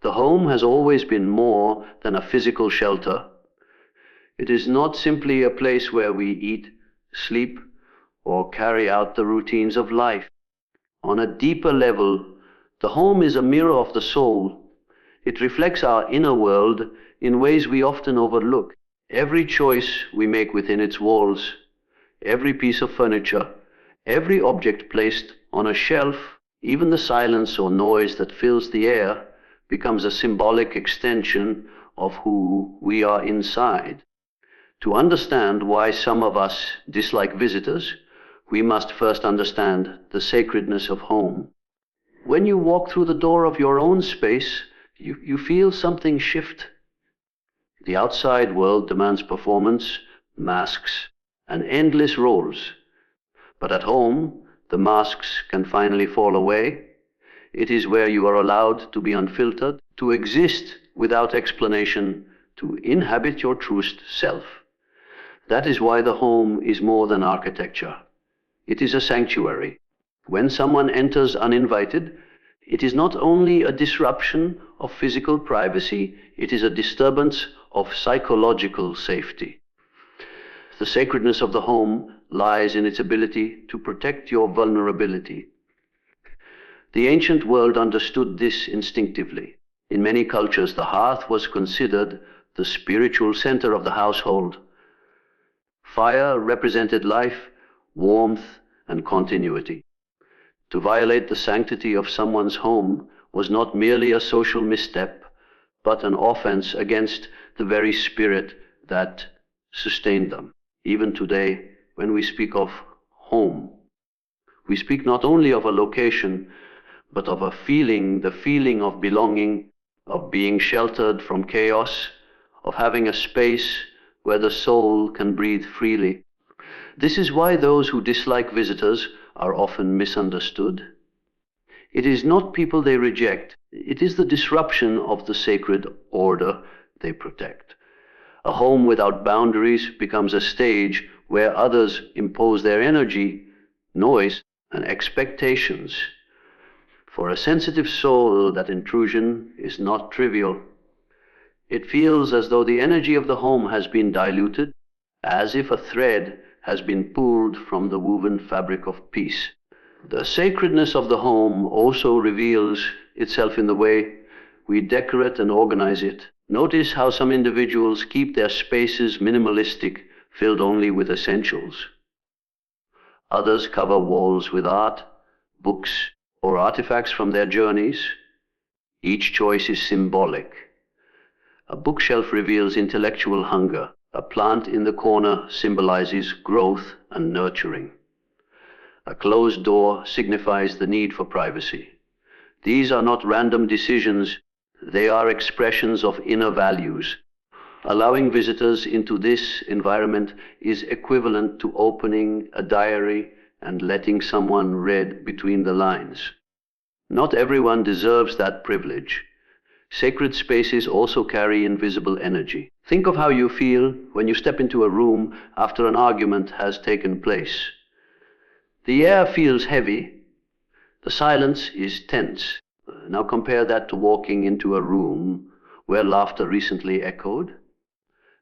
The home has always been more than a physical shelter. It is not simply a place where we eat, sleep, or carry out the routines of life. On a deeper level, the home is a mirror of the soul. It reflects our inner world in ways we often overlook. Every choice we make within its walls, every piece of furniture, every object placed on a shelf, even the silence or noise that fills the air, becomes a symbolic extension of who we are inside. To understand why some of us dislike visitors, we must first understand the sacredness of home. When you walk through the door of your own space, you feel something shift. The outside world demands performance, masks, and endless roles. But at home, the masks can finally fall away. It is where you are allowed to be unfiltered, to exist without explanation, to inhabit your truest self. That is why the home is more than architecture. It is a sanctuary. When someone enters uninvited, it is not only a disruption of physical privacy, it is a disturbance of psychological safety. The sacredness of the home lies in its ability to protect your vulnerability. The ancient world understood this instinctively. In many cultures, the hearth was considered the spiritual center of the household. Fire represented life, warmth, and continuity. To violate the sanctity of someone's home was not merely a social misstep, but an offense against the very spirit that sustained them. Even today, when we speak of home, we speak not only of a location, but of a feeling, the feeling of belonging, of being sheltered from chaos, of having a space where the soul can breathe freely. This is why those who dislike visitors are often misunderstood. It is not people they reject, it is the disruption of the sacred order they protect. A home without boundaries becomes a stage where others impose their energy, noise, and expectations. For a sensitive soul, that intrusion is not trivial. It feels as though the energy of the home has been diluted, as if a thread has been pulled from the woven fabric of peace. The sacredness of the home also reveals itself in the way we decorate and organize it. Notice how some individuals keep their spaces minimalistic, filled only with essentials. Others cover walls with art, books, or artifacts from their journeys. Each choice is symbolic. A bookshelf reveals intellectual hunger. A plant in the corner symbolizes growth and nurturing. A closed door signifies the need for privacy. These are not random decisions, they are expressions of inner values. Allowing visitors into this environment is equivalent to opening a diary and letting someone read between the lines. Not everyone deserves that privilege. Sacred spaces also carry invisible energy. Think of how you feel when you step into a room after an argument has taken place. The air feels heavy. The silence is tense. Now compare that to walking into a room where laughter recently echoed.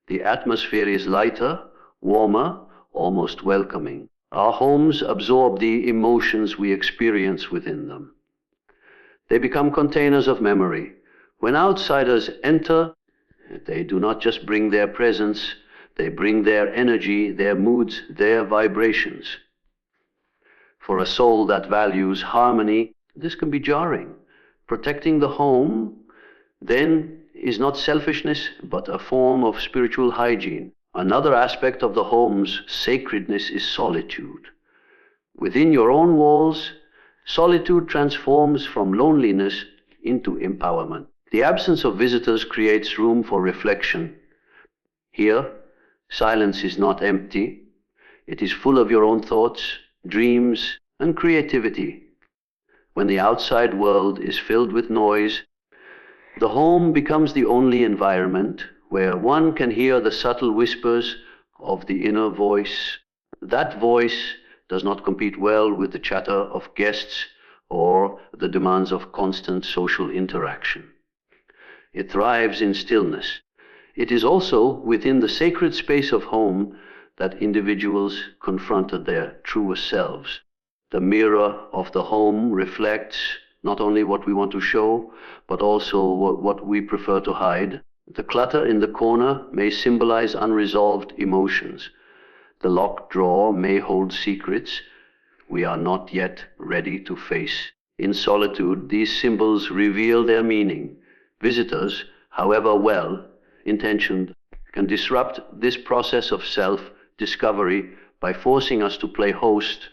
The atmosphere is lighter, warmer, almost welcoming. Our homes absorb the emotions we experience within them. They become containers of memory. When outsiders enter, they do not just bring their presence, they bring their energy, their moods, their vibrations. For a soul that values harmony, this can be jarring. Protecting the home, then, is not selfishness, but a form of spiritual hygiene. Another aspect of the home's sacredness is solitude. Within your own walls, solitude transforms from loneliness into empowerment. The absence of visitors creates room for reflection. Here, silence is not empty. It is full of your own thoughts, dreams, and creativity. When the outside world is filled with noise, the home becomes the only environment where one can hear the subtle whispers of the inner voice. That voice does not compete well with the chatter of guests or the demands of constant social interaction. It thrives in stillness. It is also within the sacred space of home that individuals confronted their truest selves. The mirror of the home reflects not only what we want to show, but also what we prefer to hide. The clutter in the corner may symbolize unresolved emotions. The locked drawer may hold secrets we are not yet ready to face. In solitude, these symbols reveal their meaning. Visitors, however well intentioned, can disrupt this process of self-discovery by forcing us to play host,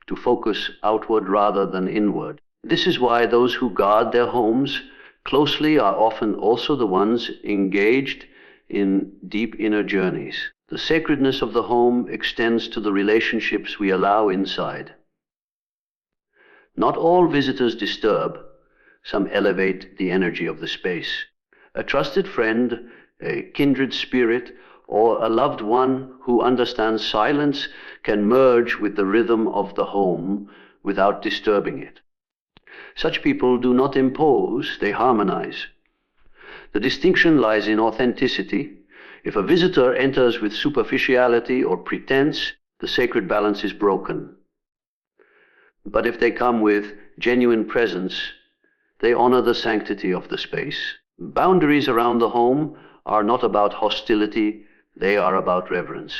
to focus outward rather than inward. This is why those who guard their homes closely are often also the ones engaged in deep inner journeys. The sacredness of the home extends to the relationships we allow inside. Not all visitors disturb, some elevate the energy of the space. A trusted friend, a kindred spirit, or a loved one who understands silence can merge with the rhythm of the home without disturbing it. Such people do not impose, they harmonize. The distinction lies in authenticity. If a visitor enters with superficiality or pretense, the sacred balance is broken. But if they come with genuine presence, they honor the sanctity of the space. Boundaries around the home are not about hostility, they are about reverence.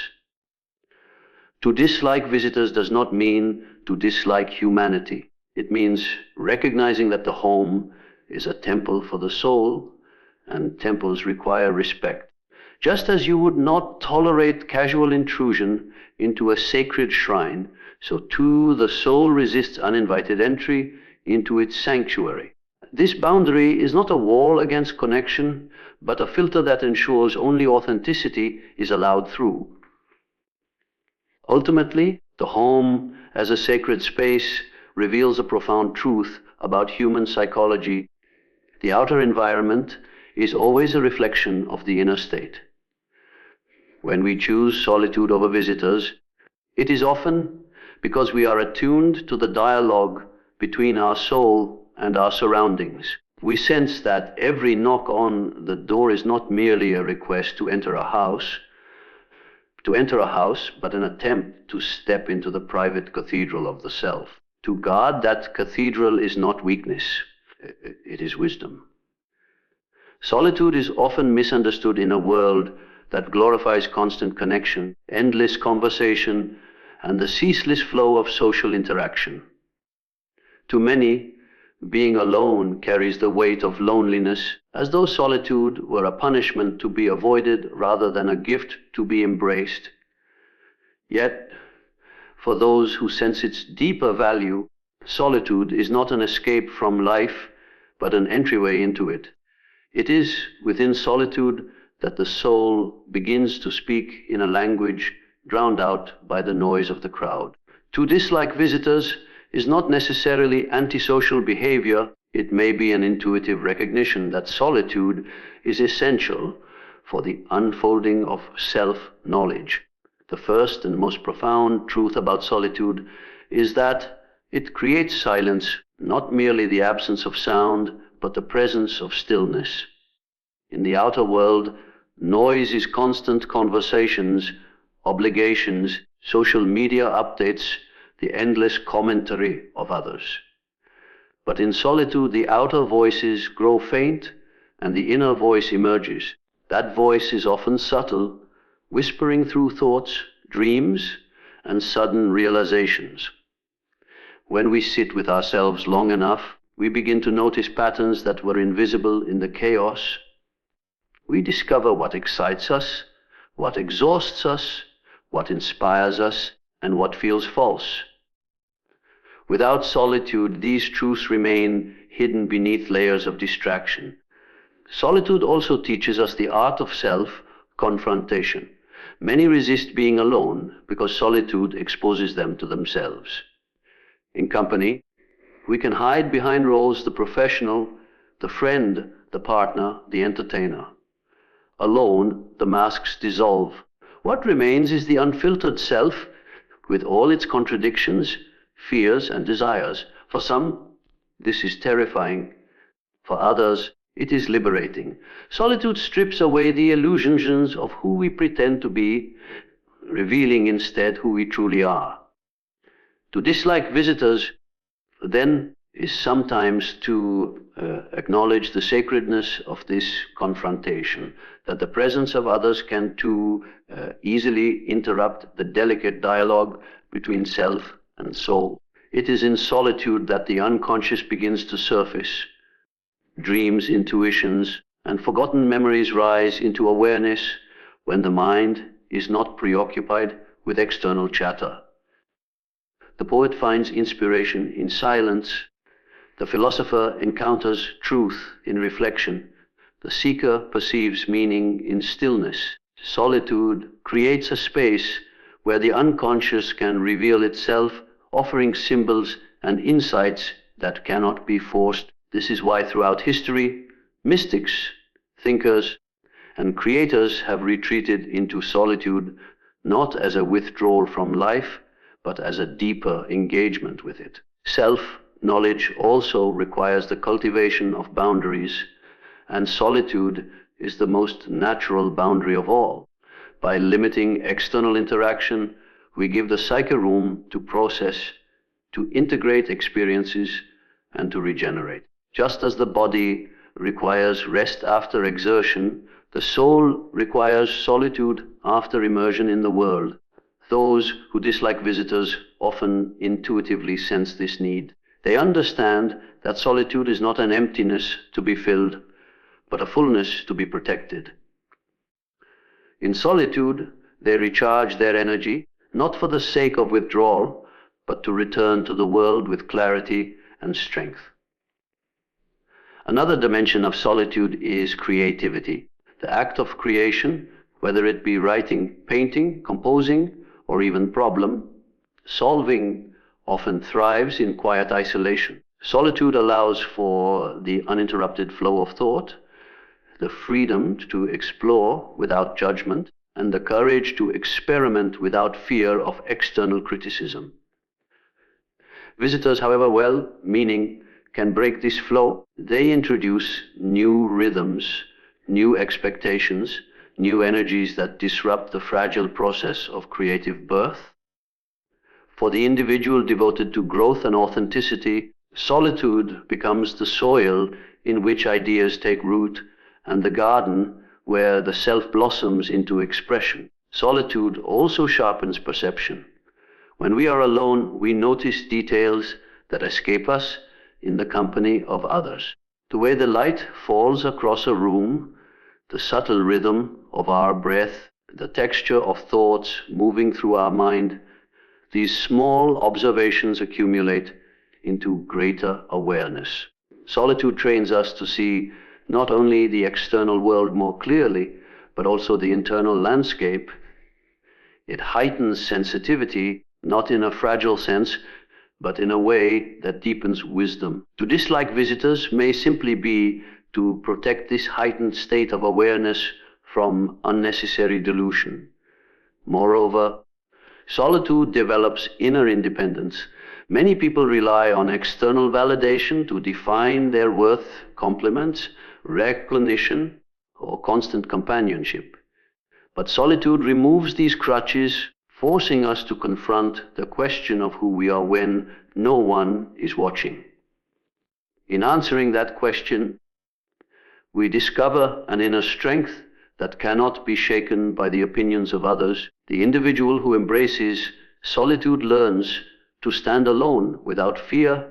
To dislike visitors does not mean to dislike humanity. It means recognizing that the home is a temple for the soul, and temples require respect. Just as you would not tolerate casual intrusion into a sacred shrine, so too the soul resists uninvited entry into its sanctuary. This boundary is not a wall against connection, but a filter that ensures only authenticity is allowed through. Ultimately, the home as a sacred space reveals a profound truth about human psychology. The outer environment is always a reflection of the inner state. When we choose solitude over visitors, it is often because we are attuned to the dialogue between our soul and our surroundings. We sense that every knock on the door is not merely a request to enter a house, but an attempt to step into the private cathedral of the self. To guard that cathedral is not weakness, it is wisdom. Solitude is often misunderstood in a world that glorifies constant connection, endless conversation, and the ceaseless flow of social interaction. To many, being alone carries the weight of loneliness, as though solitude were a punishment to be avoided rather than a gift to be embraced. Yet, for those who sense its deeper value, solitude is not an escape from life, but an entryway into it. It is within solitude that the soul begins to speak in a language drowned out by the noise of the crowd. To dislike visitors is not necessarily antisocial behavior. It may be an intuitive recognition that solitude is essential for the unfolding of self-knowledge. The first and most profound truth about solitude is that it creates silence, not merely the absence of sound, but the presence of stillness. In the outer world, noise is constant conversations, obligations, social media updates, the endless commentary of others. But in solitude, the outer voices grow faint and the inner voice emerges. That voice is often subtle, whispering through thoughts, dreams, and sudden realizations. When we sit with ourselves long enough, we begin to notice patterns that were invisible in the chaos. We discover what excites us, what exhausts us, what inspires us, and what feels false. Without solitude, these truths remain hidden beneath layers of distraction. Solitude also teaches us the art of self-confrontation. Many resist being alone because solitude exposes them to themselves. In company, we can hide behind roles: the professional, the friend, the partner, the entertainer. Alone, the masks dissolve. What remains is the unfiltered self, with all its contradictions, fears, and desires. For some, this is terrifying. For others, It is liberating. Solitude strips away the illusions of who we pretend to be, revealing instead who we truly are. To dislike visitors, then, is sometimes to acknowledge the sacredness of this confrontation, that the presence of others can too easily interrupt the delicate dialogue between self and soul. It is in solitude that the unconscious begins to surface. Dreams, intuitions, and forgotten memories rise into awareness when the mind is not preoccupied with external chatter. The poet finds inspiration in silence. The philosopher encounters truth in reflection. The seeker perceives meaning in stillness. Solitude creates a space where the unconscious can reveal itself, offering symbols and insights that cannot be forced. This is why throughout history, mystics, thinkers, and creators have retreated into solitude, not as a withdrawal from life, but as a deeper engagement with it. Self-knowledge also requires the cultivation of boundaries, and solitude is the most natural boundary of all. By limiting external interaction, we give the psyche room to process, to integrate experiences, and to regenerate. Just as the body requires rest after exertion, the soul requires solitude after immersion in the world. Those who dislike visitors often intuitively sense this need. They understand that solitude is not an emptiness to be filled, but a fullness to be protected. In solitude, they recharge their energy, not for the sake of withdrawal, but to return to the world with clarity and strength. Another dimension of solitude is creativity. The act of creation, whether it be writing, painting, composing, or even problem solving, often thrives in quiet isolation. Solitude allows for the uninterrupted flow of thought, the freedom to explore without judgment, and the courage to experiment without fear of external criticism. Visitors, however well-meaning, can break this flow. They introduce new rhythms, new expectations, new energies that disrupt the fragile process of creative birth. For the individual devoted to growth and authenticity, solitude becomes the soil in which ideas take root and the garden where the self blossoms into expression. Solitude also sharpens perception. When we are alone, we notice details that escape us in the company of others. The way the light falls across a room, the subtle rhythm of our breath, the texture of thoughts moving through our mind, these small observations accumulate into greater awareness. Solitude trains us to see not only the external world more clearly, but also the internal landscape. It heightens sensitivity, not in a fragile sense, but in a way that deepens wisdom. To dislike visitors may simply be to protect this heightened state of awareness from unnecessary delusion. Moreover, solitude develops inner independence. Many people rely on external validation to define their worth, compliments, recognition, or constant companionship. But solitude removes these crutches, forcing us to confront the question of who we are when no one is watching. In answering that question, we discover an inner strength that cannot be shaken by the opinions of others. The individual who embraces solitude learns to stand alone without fear,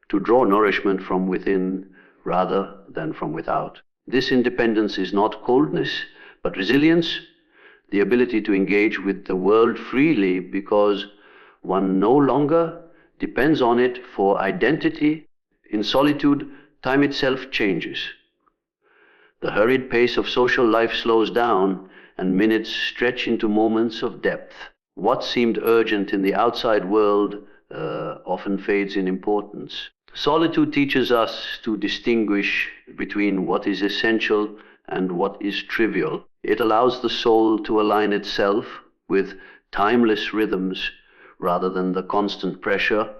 to draw nourishment from within rather than from without. This independence is not coldness, but resilience, the ability to engage with the world freely because one no longer depends on it for identity. In solitude, time itself changes. The hurried pace of social life slows down, and minutes stretch into moments of depth. What seemed urgent in the outside world often fades in importance. Solitude teaches us to distinguish between what is essential and what is trivial. It allows the soul to align itself with timeless rhythms rather than the constant pressure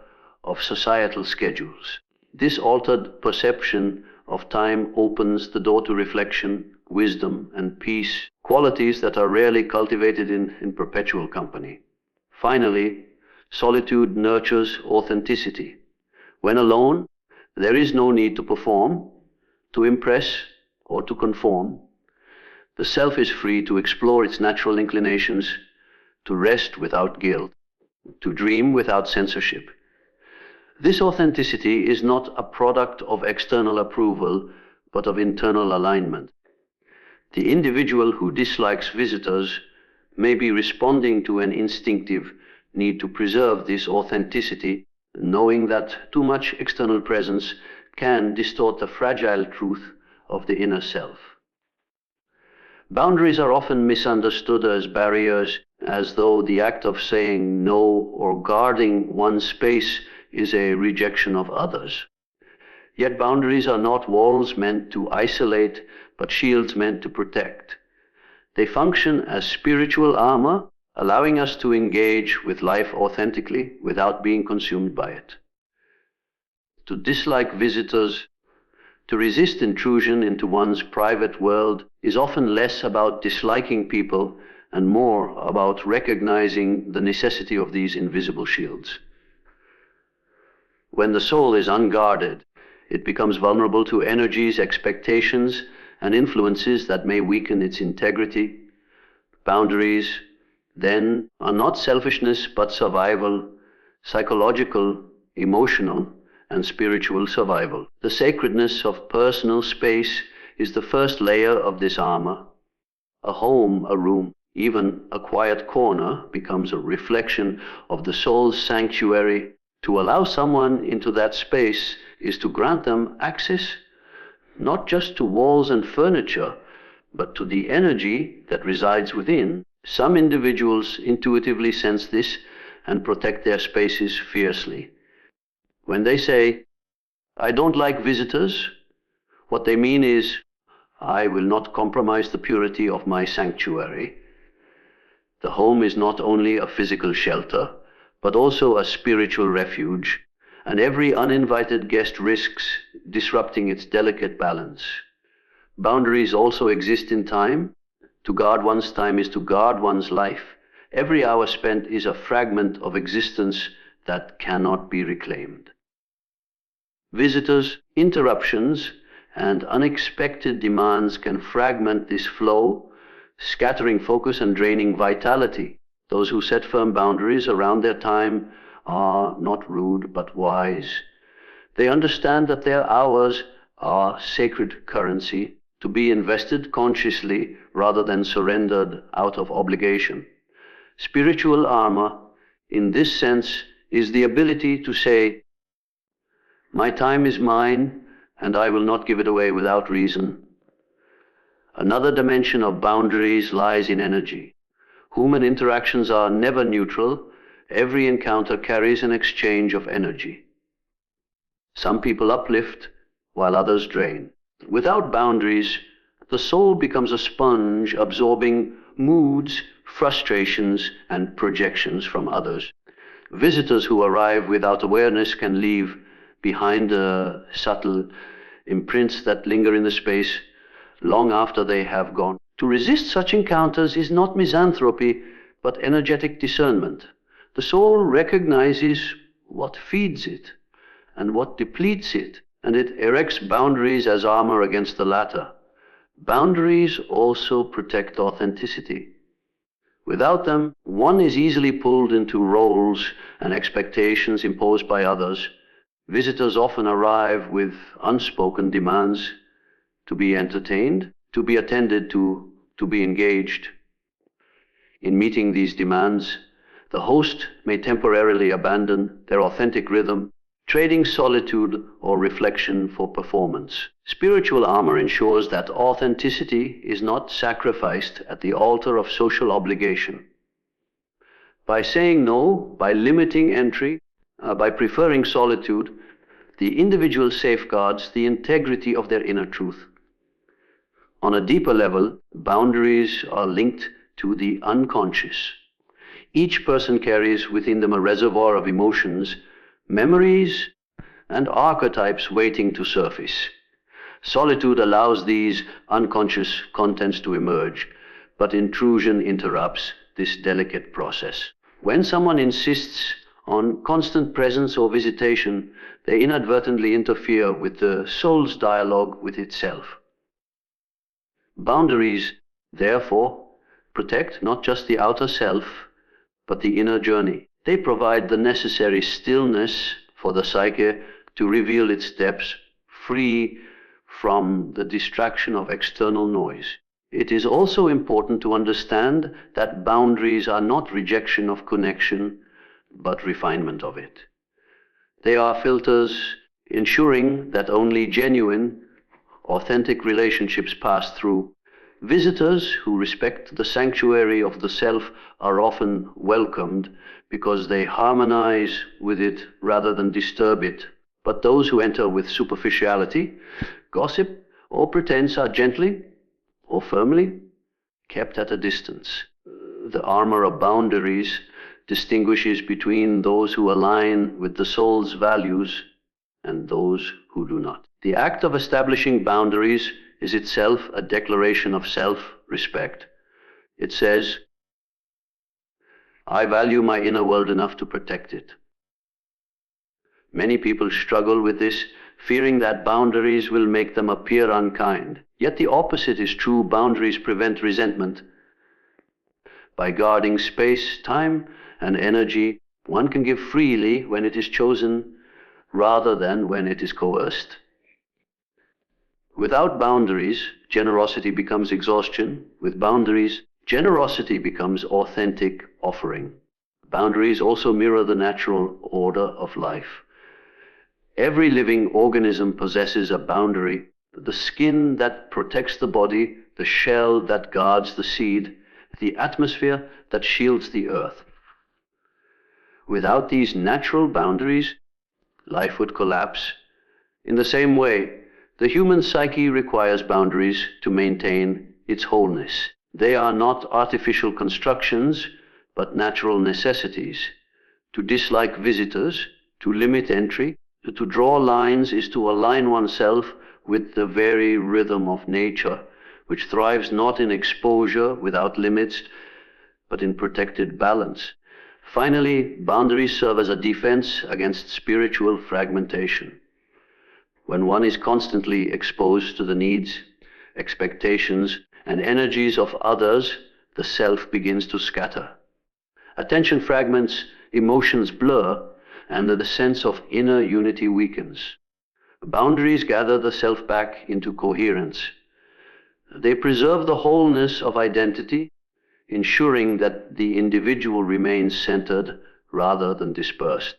of societal schedules. This altered perception of time opens the door to reflection, wisdom, and peace, qualities that are rarely cultivated in perpetual company. Finally, solitude nurtures authenticity. When alone, there is no need to perform, to impress, or to conform. The self is free to explore its natural inclinations, to rest without guilt, to dream without censorship. This authenticity is not a product of external approval, but of internal alignment. The individual who dislikes visitors may be responding to an instinctive need to preserve this authenticity, knowing that too much external presence can distort the fragile truth of the inner self. Boundaries are often misunderstood as barriers, as though the act of saying no or guarding one's space is a rejection of others. Yet boundaries are not walls meant to isolate, but shields meant to protect. They function as spiritual armor, allowing us to engage with life authentically without being consumed by it. To dislike visitors, to resist intrusion into one's private world, is often less about disliking people and more about recognizing the necessity of these invisible shields. When the soul is unguarded, it becomes vulnerable to energies, expectations, and influences that may weaken its integrity. Boundaries, then, are not selfishness but survival, psychological, emotional, and spiritual survival. The sacredness of personal space is the first layer of this armor. A home, a room, even a quiet corner becomes a reflection of the soul's sanctuary. To allow someone into that space is to grant them access not just to walls and furniture, but to the energy that resides within. Some individuals intuitively sense this and protect their spaces fiercely. When they say, "I don't like visitors," what they mean is, "I will not compromise the purity of my sanctuary." The home is not only a physical shelter, but also a spiritual refuge, and every uninvited guest risks disrupting its delicate balance. Boundaries also exist in time. To guard one's time is to guard one's life. Every hour spent is a fragment of existence that cannot be reclaimed. Visitors, interruptions, and unexpected demands can fragment this flow, scattering focus and draining vitality. Those who set firm boundaries around their time are not rude but wise. They understand that their hours are sacred currency to be invested consciously rather than surrendered out of obligation. Spiritual armor, in this sense, is the ability to say, "My time is mine, and I will not give it away without reason." Another dimension of boundaries lies in energy. Human interactions are never neutral. Every encounter carries an exchange of energy. Some people uplift, while others drain. Without boundaries, the soul becomes a sponge, absorbing moods, frustrations, and projections from others. Visitors who arrive without awareness can leave behind subtle imprints that linger in the space long after they have gone. To resist such encounters is not misanthropy, but energetic discernment. The soul recognizes what feeds it and what depletes it, and it erects boundaries as armor against the latter. Boundaries also protect authenticity. Without them, one is easily pulled into roles and expectations imposed by others. Visitors often arrive with unspoken demands to be entertained, to be attended to be engaged. In meeting these demands, the host may temporarily abandon their authentic rhythm, trading solitude or reflection for performance. Spiritual armor ensures that authenticity is not sacrificed at the altar of social obligation. By saying no, by limiting entry, by preferring solitude, the individual safeguards the integrity of their inner truth. On a deeper level, boundaries are linked to the unconscious. Each person carries within them a reservoir of emotions, memories, and archetypes waiting to surface. Solitude allows these unconscious contents to emerge, but intrusion interrupts this delicate process. When someone insists on constant presence or visitation, they inadvertently interfere with the soul's dialogue with itself. Boundaries, therefore, protect not just the outer self, but the inner journey. They provide the necessary stillness for the psyche to reveal its depths, free from the distraction of external noise. It is also important to understand that boundaries are not rejection of connection, but refinement of it. They are filters ensuring that only genuine, authentic relationships pass through. Visitors who respect the sanctuary of the self are often welcomed because they harmonize with it rather than disturb it. But those who enter with superficiality, gossip, or pretense are gently or firmly kept at a distance. The armor of boundaries distinguishes between those who align with the soul's values and those who do not. The act of establishing boundaries is itself a declaration of self-respect. It says, I value my inner world enough to protect it. Many people struggle with this, fearing that boundaries will make them appear unkind. Yet the opposite is true. Boundaries prevent resentment. By guarding space, time, and energy, one can give freely when it is chosen rather than when it is coerced. Without boundaries, generosity becomes exhaustion. With boundaries, generosity becomes authentic offering. Boundaries also mirror the natural order of life. Every living organism possesses a boundary: the skin that protects the body, the shell that guards the seed, the atmosphere that shields the earth. Without these natural boundaries, life would collapse. In the same way, the human psyche requires boundaries to maintain its wholeness. They are not artificial constructions, but natural necessities. To dislike visitors, to limit entry, to draw lines is to align oneself with the very rhythm of nature, which thrives not in exposure without limits, but in protected balance. Finally, boundaries serve as a defense against spiritual fragmentation. When one is constantly exposed to the needs, expectations, and energies of others, the self begins to scatter. Attention fragments, emotions blur, and the sense of inner unity weakens. Boundaries gather the self back into coherence. They preserve the wholeness of identity, ensuring that the individual remains centered rather than dispersed.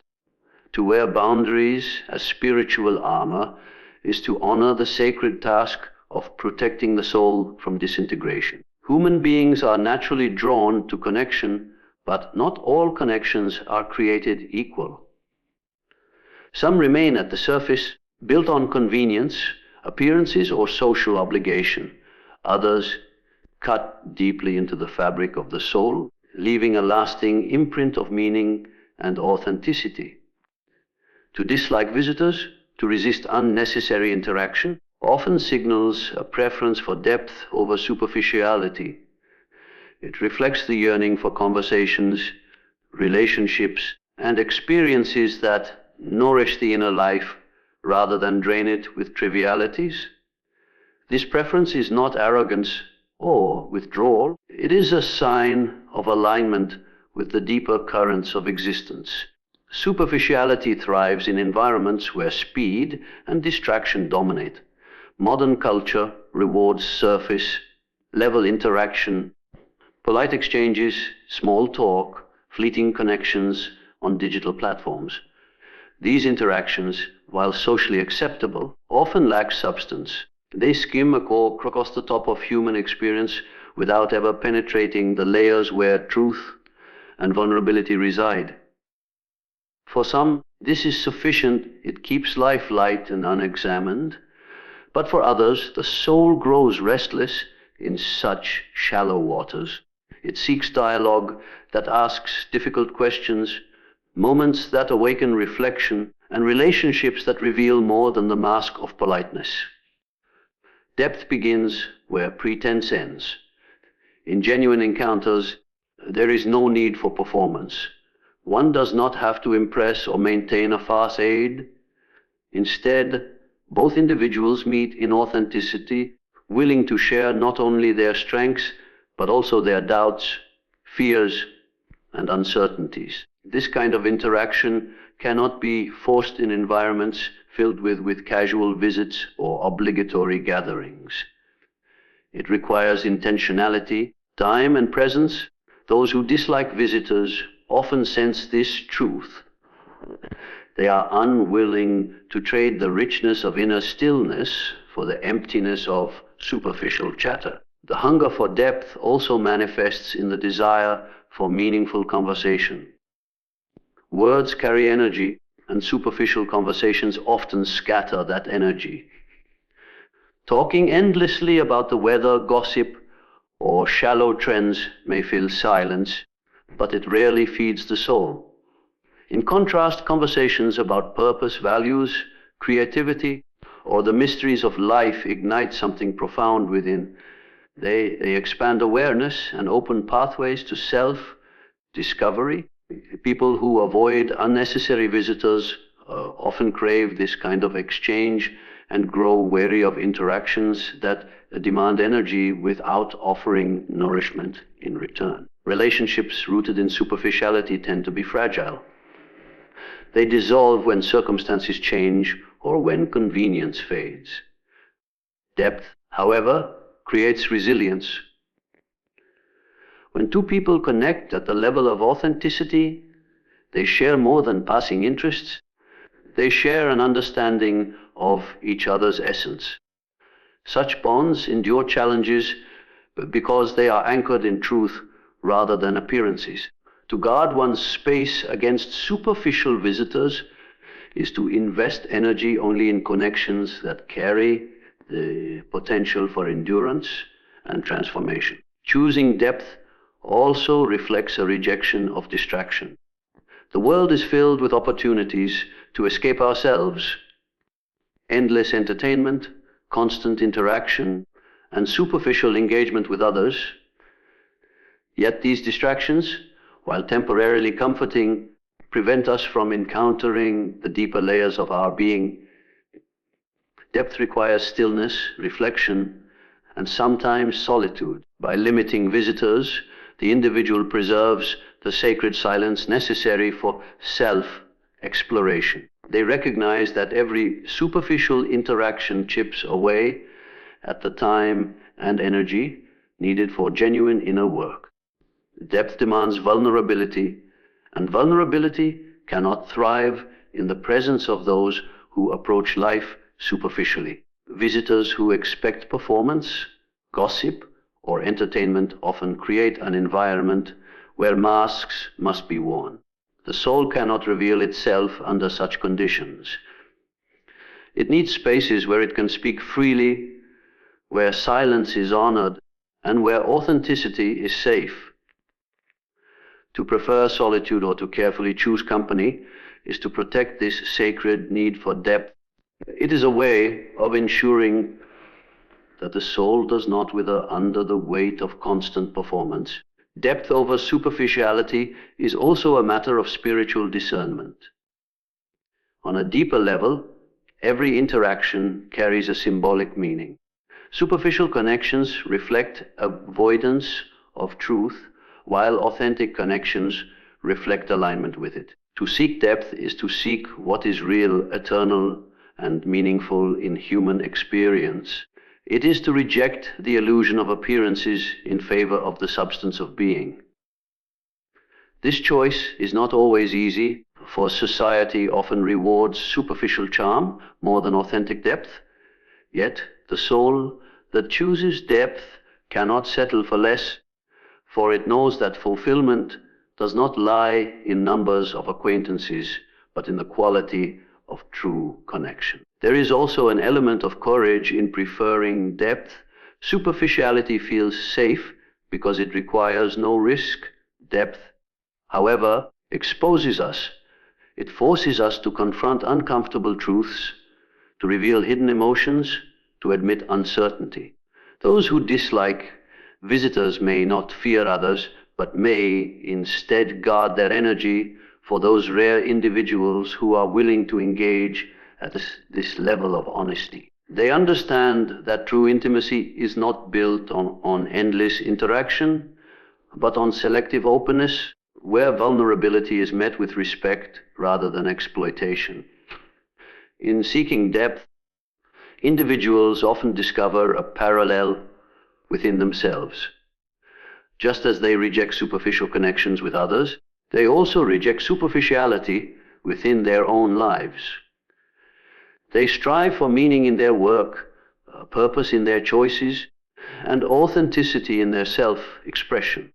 To wear boundaries as spiritual armor is to honor the sacred task of protecting the soul from disintegration. Human beings are naturally drawn to connection, but not all connections are created equal. Some remain at the surface, built on convenience, appearances, or social obligation. Others cut deeply into the fabric of the soul, leaving a lasting imprint of meaning and authenticity. To dislike visitors, to resist unnecessary interaction, often signals a preference for depth over superficiality. It reflects the yearning for conversations, relationships, and experiences that nourish the inner life rather than drain it with trivialities. This preference is not arrogance or withdrawal. It is a sign of alignment with the deeper currents of existence. Superficiality thrives in environments where speed and distraction dominate. Modern culture rewards surface level interaction, polite exchanges, small talk, fleeting connections on digital platforms. These interactions, while socially acceptable, often lack substance. They skim across the top of human experience without ever penetrating the layers where truth and vulnerability reside. For some, this is sufficient. It keeps life light and unexamined. But for others, the soul grows restless in such shallow waters. It seeks dialogue that asks difficult questions, moments that awaken reflection, and relationships that reveal more than the mask of politeness. Depth begins where pretense ends. In genuine encounters, there is no need for performance. One does not have to impress or maintain a facade. Instead, both individuals meet in authenticity, willing to share not only their strengths, but also their doubts, fears, and uncertainties. This kind of interaction cannot be forced in environments filled with casual visits or obligatory gatherings. It requires intentionality, time, and presence. Those who dislike visitors often sense this truth. They are unwilling to trade the richness of inner stillness for the emptiness of superficial chatter. The hunger for depth also manifests in the desire for meaningful conversation. Words carry energy, and superficial conversations often scatter that energy. Talking endlessly about the weather, gossip, or shallow trends may fill silence, but it rarely feeds the soul. In contrast, conversations about purpose, values, creativity, or the mysteries of life ignite something profound within. They expand awareness and open pathways to self-discovery. People who avoid unnecessary visitors often crave this kind of exchange and grow wary of interactions that demand energy without offering nourishment in return. Relationships rooted in superficiality tend to be fragile. They dissolve when circumstances change or when convenience fades. Depth, however, creates resilience. When two people connect at the level of authenticity, they share more than passing interests. They share an understanding of each other's essence. Such bonds endure challenges because they are anchored in truth rather than appearances. To guard one's space against superficial visitors is to invest energy only in connections that carry the potential for endurance and transformation. Choosing depth also reflects a rejection of distraction. The world is filled with opportunities to escape ourselves. Endless entertainment, constant interaction, and superficial engagement with others. Yet these distractions, while temporarily comforting, prevent us from encountering the deeper layers of our being. Depth requires stillness, reflection, and sometimes solitude. By limiting visitors, the individual preserves the sacred silence necessary for self-exploration. They recognize that every superficial interaction chips away at the time and energy needed for genuine inner work. Depth demands vulnerability, and vulnerability cannot thrive in the presence of those who approach life superficially. Visitors who expect performance, gossip, or entertainment often create an environment where masks must be worn. The soul cannot reveal itself under such conditions. It needs spaces where it can speak freely, where silence is honored, and where authenticity is safe. To prefer solitude or to carefully choose company is to protect this sacred need for depth. It is a way of ensuring that the soul does not wither under the weight of constant performance. Depth over superficiality is also a matter of spiritual discernment. On a deeper level, every interaction carries a symbolic meaning. Superficial connections reflect avoidance of truth, while authentic connections reflect alignment with it. To seek depth is to seek what is real, eternal, and meaningful in human experience. It is to reject the illusion of appearances in favor of the substance of being. This choice is not always easy, for society often rewards superficial charm more than authentic depth. Yet the soul that chooses depth cannot settle for less, for it knows that fulfillment does not lie in numbers of acquaintances, but in the quality of true connection. There is also an element of courage in preferring depth. Superficiality feels safe because it requires no risk. Depth, however, exposes us. It forces us to confront uncomfortable truths, to reveal hidden emotions, to admit uncertainty. Those who dislike visitors may not fear others, but may instead guard their energy for those rare individuals who are willing to engage at this level of honesty. They understand that true intimacy is not built on endless interaction, but on selective openness, where vulnerability is met with respect rather than exploitation. In seeking depth, individuals often discover a parallel within themselves. Just as they reject superficial connections with others, they also reject superficiality within their own lives. They strive for meaning in their work, purpose in their choices, and authenticity in their self-expression.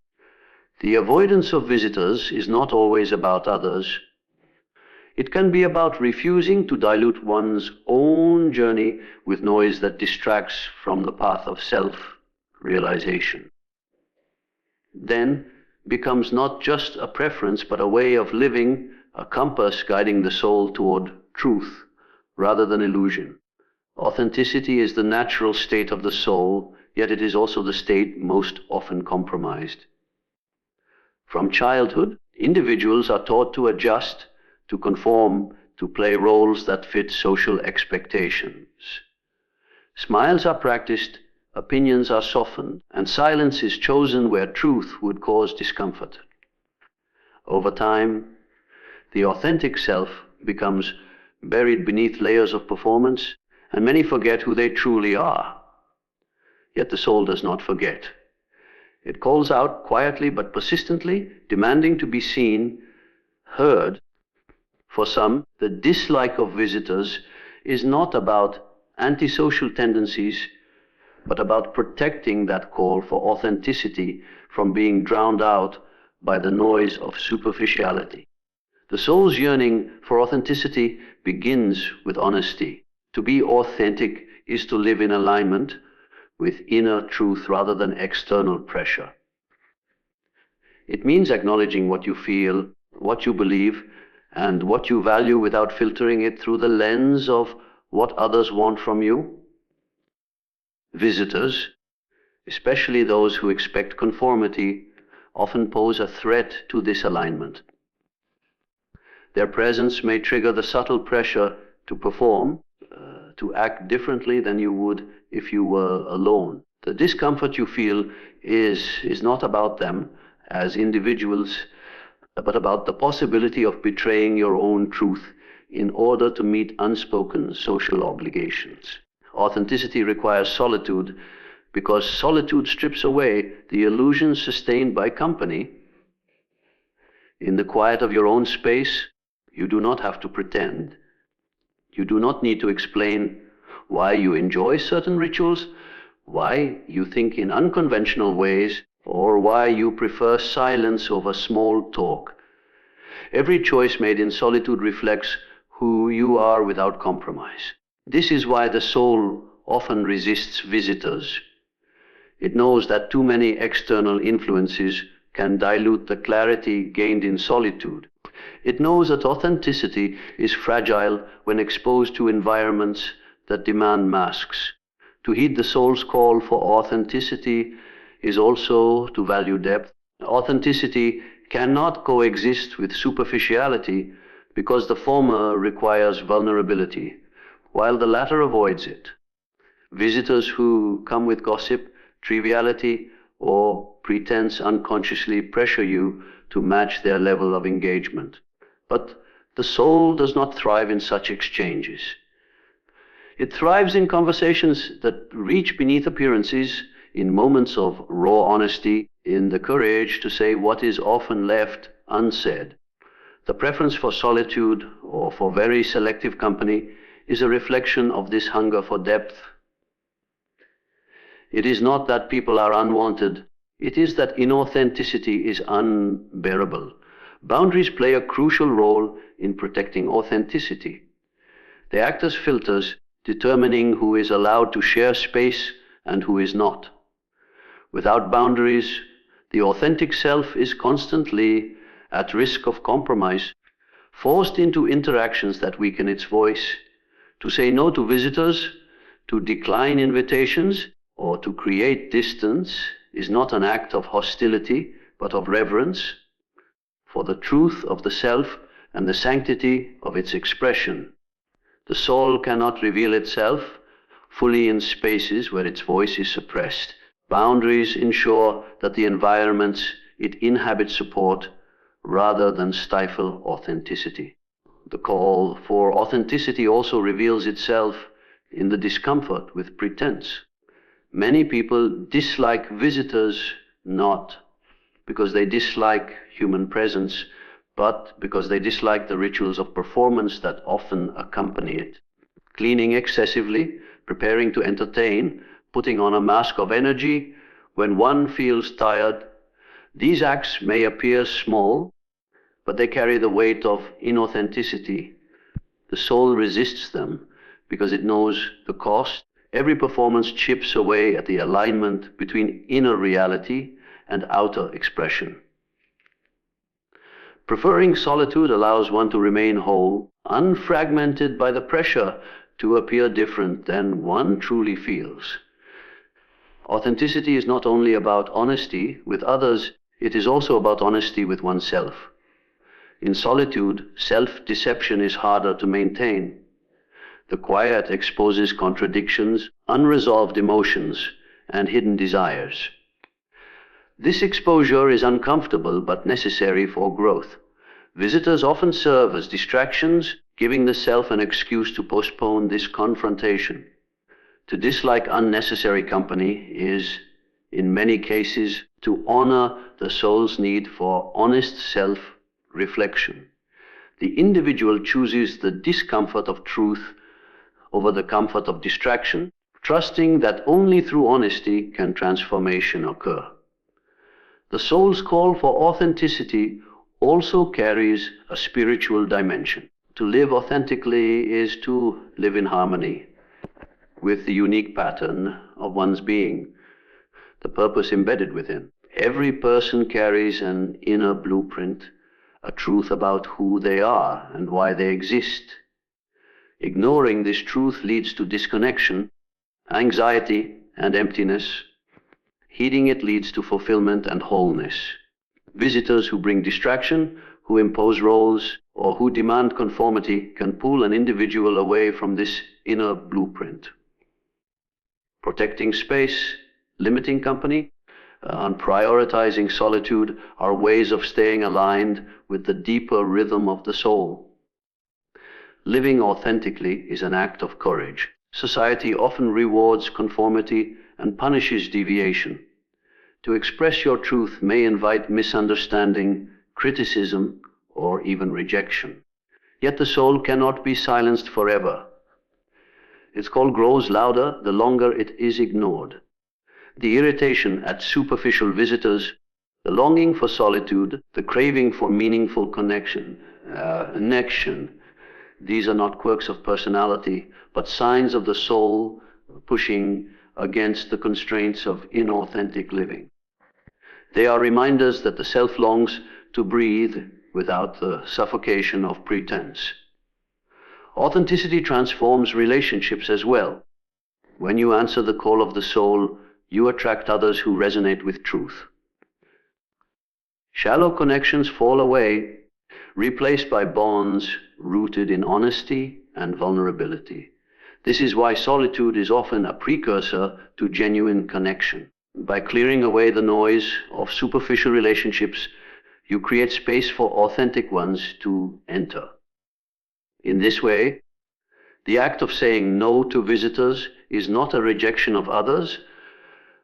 The avoidance of visitors is not always about others. It can be about refusing to dilute one's own journey with noise that distracts from the path of self-realization. Then becomes not just a preference, but a way of living, a compass guiding the soul toward truth rather than illusion. Authenticity is the natural state of the soul, yet it is also the state most often compromised. From childhood, individuals are taught to adjust, to conform, to play roles that fit social expectations. Smiles are practiced, opinions are softened, and silence is chosen where truth would cause discomfort. Over time, the authentic self becomes buried beneath layers of performance, and many forget who they truly are. Yet the soul does not forget. It calls out quietly but persistently, demanding to be seen, heard. For some, the dislike of visitors is not about antisocial tendencies, but about protecting that call for authenticity from being drowned out by the noise of superficiality. The soul's yearning for authenticity begins with honesty. To be authentic is to live in alignment with inner truth rather than external pressure. It means acknowledging what you feel, what you believe, and what you value without filtering it through the lens of what others want from you. Visitors, especially those who expect conformity, often pose a threat to this alignment. Their presence may trigger the subtle pressure to perform, to act differently than you would if you were alone. The discomfort you feel is not about them as individuals, but about the possibility of betraying your own truth in order to meet unspoken social obligations. Authenticity requires solitude, because solitude strips away the illusions sustained by company. In the quiet of your own space, you do not have to pretend. You do not need to explain why you enjoy certain rituals, why you think in unconventional ways, or why you prefer silence over small talk. Every choice made in solitude reflects who you are without compromise. This is why the soul often resists visitors. It knows that too many external influences can dilute the clarity gained in solitude. It knows that authenticity is fragile when exposed to environments that demand masks. To heed the soul's call for authenticity is also to value depth. Authenticity cannot coexist with superficiality because the former requires vulnerability, while the latter avoids it. Visitors who come with gossip, triviality, or pretense unconsciously pressure you to match their level of engagement. But the soul does not thrive in such exchanges. It thrives in conversations that reach beneath appearances, in moments of raw honesty, in the courage to say what is often left unsaid. The preference for solitude or for very selective company is a reflection of this hunger for depth. It is not that people are unwanted. It is that inauthenticity is unbearable. Boundaries play a crucial role in protecting authenticity. They act as filters, determining who is allowed to share space and who is not. Without boundaries, the authentic self is constantly at risk of compromise, forced into interactions that weaken its voice. To say no to visitors To decline invitations or to create distance is not an act of hostility, but of reverence for the truth of the self and the sanctity of its expression. The soul cannot reveal itself fully in spaces where its voice is suppressed. Boundaries ensure that the environments it inhabits support rather than stifle authenticity. The call for authenticity also reveals itself in the discomfort with pretense. Many people dislike visitors not because they dislike human presence, but because they dislike the rituals of performance that often accompany it. Cleaning excessively, preparing to entertain, putting on a mask of energy when one feels tired, these acts may appear small, but they carry the weight of inauthenticity. The soul resists them because it knows the cost. Every performance chips away at the alignment between inner reality and outer expression. Preferring solitude allows one to remain whole, unfragmented by the pressure to appear different than one truly feels. Authenticity is not only about honesty with others, it is also about honesty with oneself. In solitude, self-deception is harder to maintain. The quiet exposes contradictions, unresolved emotions, and hidden desires. This exposure is uncomfortable but necessary for growth. Visitors often serve as distractions, giving the self an excuse to postpone this confrontation. To dislike unnecessary company is, in many cases, to honor the soul's need for honest self-reflection. The individual chooses the discomfort of truth over the comfort of distraction, trusting that only through honesty can transformation occur. The soul's call for authenticity also carries a spiritual dimension. To live authentically is to live in harmony with the unique pattern of one's being, the purpose embedded within. Every person carries an inner blueprint, a truth about who they are and why they exist. Ignoring this truth leads to disconnection, anxiety, and emptiness. Heeding it leads to fulfillment and wholeness. Visitors who bring distraction, who impose roles, or who demand conformity can pull an individual away from this inner blueprint. Protecting space, limiting company, and prioritizing solitude are ways of staying aligned with the deeper rhythm of the soul. Living authentically is an act of courage. Society often rewards conformity and punishes deviation. To express your truth may invite misunderstanding, criticism, or even rejection. Yet the soul cannot be silenced forever. Its call grows louder the longer it is ignored. The irritation at superficial visitors, the longing for solitude, the craving for meaningful connection, these are not quirks of personality, but signs of the soul pushing against the constraints of inauthentic living. They are reminders that the self longs to breathe without the suffocation of pretense. Authenticity transforms relationships as well. When you answer the call of the soul, you attract others who resonate with truth. Shallow connections fall away, replaced by bonds rooted in honesty and vulnerability. This is why solitude is often a precursor to genuine connection. By clearing away the noise of superficial relationships, you create space for authentic ones to enter. In this way, the act of saying no to visitors is not a rejection of others,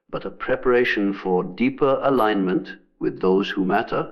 but a preparation for deeper alignment with those who matter.